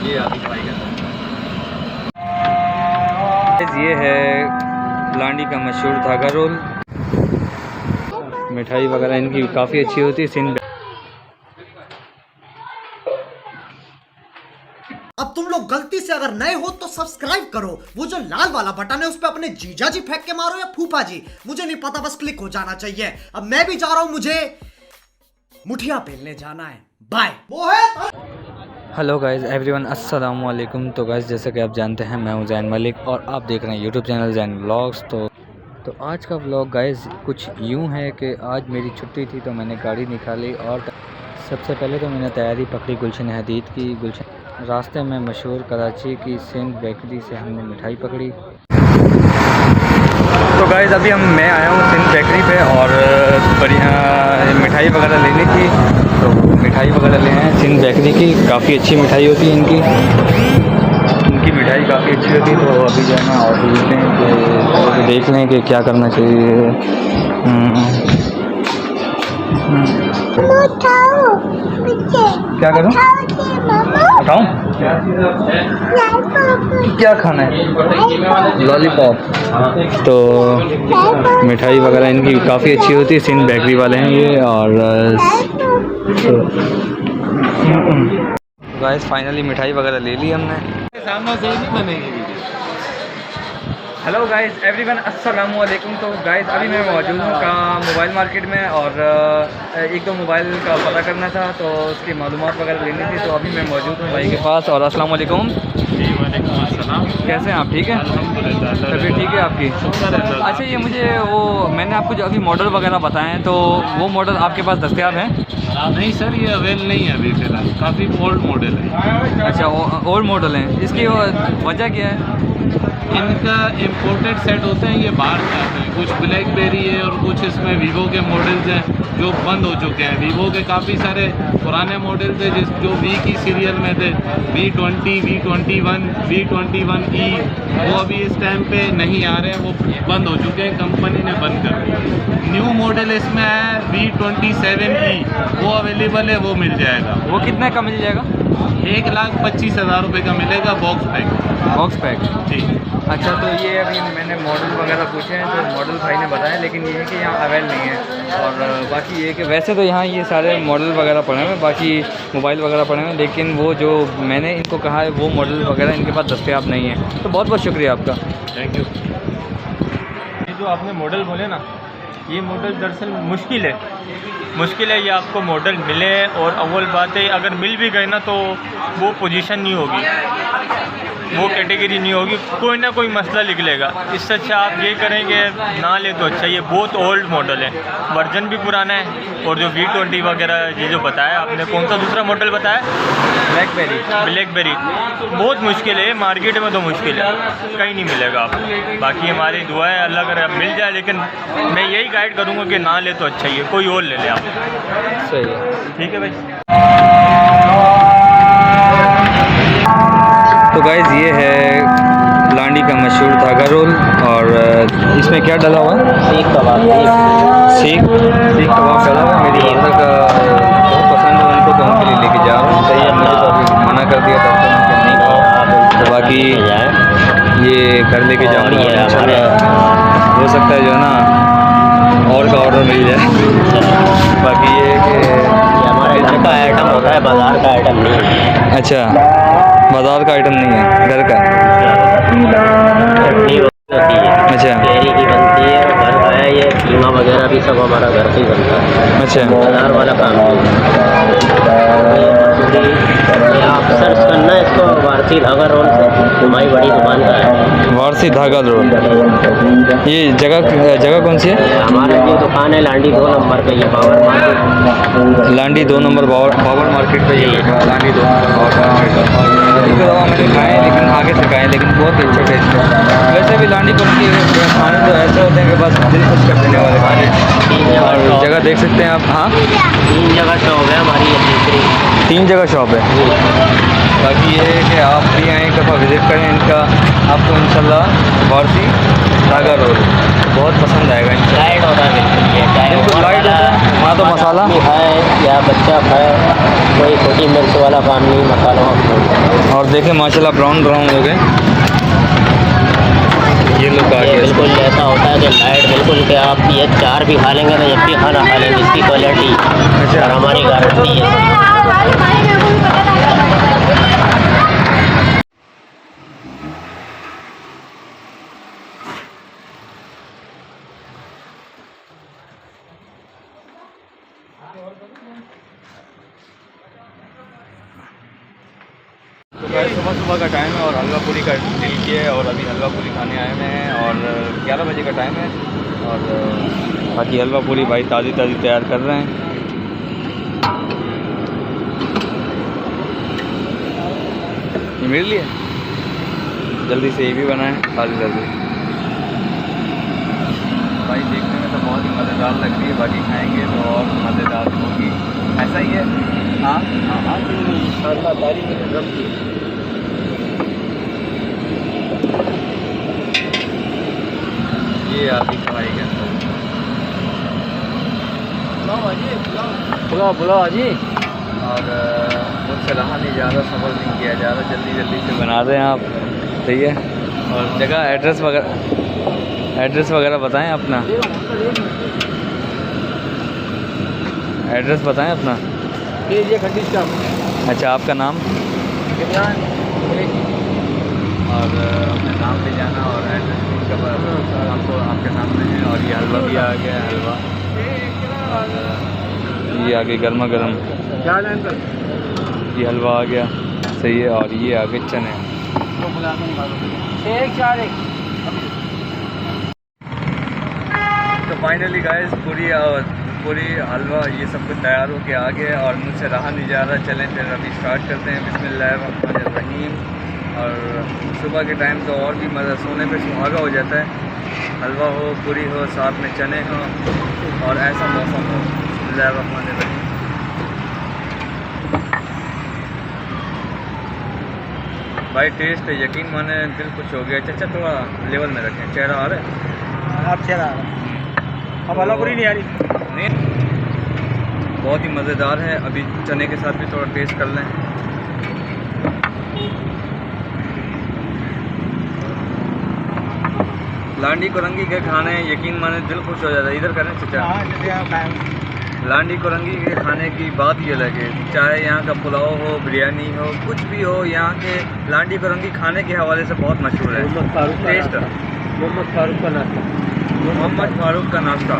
ये आदि भाई का ये है लांडी का मशहूर धागा रोल। मिठाई वगैरह इनकी काफ़ी अच्छी होती है। सिंध अब तुम लोग गलती से अगर नए हो तो सब्सक्राइब करो, वो जो लाल वाला बटन है उस पर अपने जीजा जी फेंक के मारो या फूफा जी, मुझे नहीं पता, बस क्लिक हो जाना चाहिए। अब मैं भी जा रहा हूं, मुझे मुठिया पेलने जाना है। बाय। हेलो गाइस एवरीवन, अस्सलाम वालेकुम। तो गाइस जैसे कि आप जानते हैं मैं हूं जैन मलिक और आप देख रहे हैं यूट्यूब चैनल जैन व्लॉग्स। तो आज का व्लॉग गाइस कुछ यूं है कि आज मेरी छुट्टी थी तो मैंने गाड़ी निकाली और सबसे पहले तो मैंने तैयारी पकड़ी गुलशन हदीद की। गुलशन रास्ते में मशहूर कराची की सिंध बेकरी से हमने मिठाई पकड़ी। तो गाइस अभी मैं आया हूँ सिंध बेकरी पे और बढ़िया मिठाई वगैरह लेनी थी, तो मिठाई वगैरह ले आए सिंध बेकरी की। काफ़ी अच्छी मिठाई होती है इनकी मिठाई काफ़ी अच्छी होती है। तो अभी जो है ना और देख लें कि क्या करना चाहिए। क्या करूँ, उठाऊँ? क्या खाना है? लॉलीपॉप। तो मिठाई वगैरह इनकी काफ़ी अच्छी होती है। सिंध बेकरी वाले हैं ये। और गाइस फाइनली मिठाई वगैरह ले ली हमने। सामने से नहीं बनेगी। हेलो गाइस एवरीवन, अस्सलाम वालेकुम। तो गाइस अभी मैं मौजूद हूँ का मोबाइल मार्केट में और एक दो मोबाइल का पता करना था, तो उसकी मालूमात वगैरह लेनी थी। तो अभी मैं मौजूद हूँ भाई के पास। और अस्सलाम वालेकुम। कैसे हैं आप? ठीक है, तबीयत ठीक है आपकी? अच्छा ये मुझे वो मैंने आपको जो अभी मॉडल वगैरह बताए हैं, तो वो मॉडल आपके पास दस्तयाब हैं? नहीं सर, ये अवेल नहीं है अभी फिलहाल, काफ़ी ओल्ड मॉडल है। अच्छा ओल्ड मॉडल हैं, इसकी वजह क्या है? इनका इम्पोर्टेड सेट होते हैं, ये बाहर से आते हैं। कुछ ब्लैकबेरी है और कुछ इसमें वीवो के मॉडल्स हैं जो बंद हो चुके हैं। वीवो के काफ़ी सारे पुराने मॉडल थे जो वी की सीरियल में थे, V20, V21, V21E, वो अभी इस टाइम पे नहीं आ रहे हैं, वो बंद हो चुके हैं, कंपनी ने बंद कर दिया। न्यू मॉडल इसमें है V27E, वो अवेलेबल है, वो मिल जाएगा। वो कितने का मिल जाएगा? 1,25,000 रुपये का मिलेगा बॉक्स पैक जी। अच्छा, तो ये अभी मैंने मॉडल वगैरह पूछे हैं तो मॉडल भाई ने बताया, लेकिन ये है कि यहाँ अवेल नहीं है। और बाकी ये कि वैसे तो यहाँ ये सारे मॉडल वगैरह पड़े हुए हैं, बाकी मोबाइल वगैरह पड़े हुए हैं, लेकिन वो जो मैंने इनको कहा है वो मॉडल वगैरह इनके पास दस्तयाब नहीं है। तो बहुत बहुत शुक्रिया आपका, थैंक यू। ये जो आपने मॉडल बोले ना, ये मॉडल दरअसल मुश्किल है ये आपको मॉडल मिले। और अव्वल बात है अगर मिल भी गए ना तो वो पोजीशन नहीं होगी, वो कैटेगरी नहीं होगी, कोई ना कोई मसला निकलेगा। इससे अच्छा आप ये करेंगे ना ले तो अच्छा। ये बहुत ओल्ड मॉडल है, वर्जन भी पुराना है। और जो V20 वगैरह ये जो बताया आपने, कौन सा दूसरा मॉडल बताया? ब्लैकबेरी बहुत मुश्किल है, मार्केट में तो मुश्किल है, कहीं नहीं मिलेगा आपको। बाकी हमारी दुआ है अल्लाह करे मिल जाए, लेकिन मैं यही गाइड करूँगा कि ना ले तो अच्छा ही है, कोई और ले ले आप। सही है, ठीक है भाई। तो गाइज़ ये है लांडी का मशहूर धागा रोल। और इसमें क्या डाला हुआ है? सीख कबाब डाला हुआ है। मेरी वालदा का बहुत पसंद है उनको, तो उनके लिए लेके जा रहा हूँ। सही है, मुझे तो अभी मना कर दिया था उनको नहीं खाओ, तो बाकी ये घर लेके जाऊँगा। हो सकता है जो है ना और का ऑर्डर मिल जाए। बाकी ये कि हमारे घर का आइटम होता है, बाज़ार का आइटम नहीं है। अच्छा, बाज़ार का आइटम नहीं है, घर का। चटनी होती है, अच्छा, कैरी की बनती है, घर का है ये। कीमा वगैरह भी सब हमारा घर से ही बनता है। अच्छा, बाज़ार वाला काम नहीं है। आप सर्च करना इसको वारसी धागा रोल से, हमारी बड़ी दुकान का है वारसी धागा रोल। ये जगह कौन सी है? हमारा जो दुकान है लांडी 2 नंबर पे, ये Babar market. Landi 2 number Babar market पे। ये लांडी 2 नंबर बाबर मार्केट। इसके अलावा मैंने खाए, लेकिन आगे से खाए, लेकिन बहुत ही अच्छा टेस्ट है। वैसे भी लांडी को उनकी खाने तो ऐसे होते हैं कि बस दिल खुश कर देने वाले खाने। और जगह देख सकते हैं आप। हाँ, 3 जगह शॉप है हमारी, ये तीसरी 3 जगह शॉप है। बाकी ये है कि आप भी आएँ, एक दफ़ा विज़िट करें इनका, आपको इंशाल्लाह वारसी धागा रोल बहुत पसंद आएगा। लाइट होता है बिल्कुल, ये बिल्कुल लाइट होता है। बना दो मसाला। आदमी खाए या बच्चा खाए, कोई छोटी मिर्च वाला काम नहीं, मसालों में। और देखें माशाल्लाह ब्राउन ब्राउन हो गए, ये लोग आ ये गए। बिल्कुल ऐसा होता है कि लाइट बिल्कुल कि आप ये 4 भी खा लेंगे तो जब भी खाना खा लेंगे, इसकी क्वालिटी और हमारी गारंटी है। तो गाइस सुबह सुबह का टाइम है और हलवा पूरी का दिल किया है और अभी हलवा पूरी खाने आए हुए हैं और 11 बजे का टाइम है और बाकी हलवा पूरी भाई ताज़ी ताज़ी तैयार कर रहे हैं। ये मेरे लिए जल्दी से ये भी बनाएं, ताज़ी ताज़ी। भाई देखने में तो बहुत ही मज़ेदार लग रही है, बाकी खाएंगे तो और मज़ेदार होगी। ऐसा ही है। हाँ हाँ हाँ ये आपकी कमाई के अंदर बुलाओ जी। और मुझसे रहा नहीं जा रहा, सफ़र नहीं किया जा रहा, जल्दी जल्दी से बना दें आप, सही है। और जगह एड्रेस वगैरह बताएं अपना, एड्रेस बताएं अपना। अच्छा, आपका नाम और अपने नाम भी जाना और एड्रेस भी उनका आपको आपके सामने है। और ये हलवा भी आ गया, हलवा और ये आ गई गर्मा गर्म, ये हलवा आ गया, सही है। और ये आ गए चने। तो फाइनली गाइस पूरी हलवा ये सब कुछ तैयार होके आ गया और मुझसे रहा नहीं जा रहा। चलें फिर अभी स्टार्ट करते हैं। बिस्मिल्लाहिर्रहमानिर्रहीम। और सुबह के टाइम तो और भी मज़ा, सोने पे सुहागा हो जाता है। हलवा हो, पूरी हो, साथ में चने हो और ऐसा मौसम हो। बिस्मिल्लाहिर्रहमानिर्रहीम। भाई टेस्ट यकीन माने दिल खुश हो गया। चाचा थोड़ा लेवल में रखें, चेहरा आ रहा है, अब चला अब हलवा पूरी नहीं आ रही। नहीं, बहुत ही मज़ेदार है। अभी चने के साथ भी थोड़ा टेस्ट कर लें। लांडी कोरंगी के खाने यकीन माने दिल खुश हो जाता है। इधर करें चाचा। लांडी कोरंगी के खाने की बात ही अलग है, चाहे यहाँ का पुलाव हो, बिरयानी हो, कुछ भी हो, यहाँ के लांडी कोरंगी खाने के हवाले से बहुत मशहूर है। टेस्ट मोहम्मद फारूक का नाश्ता।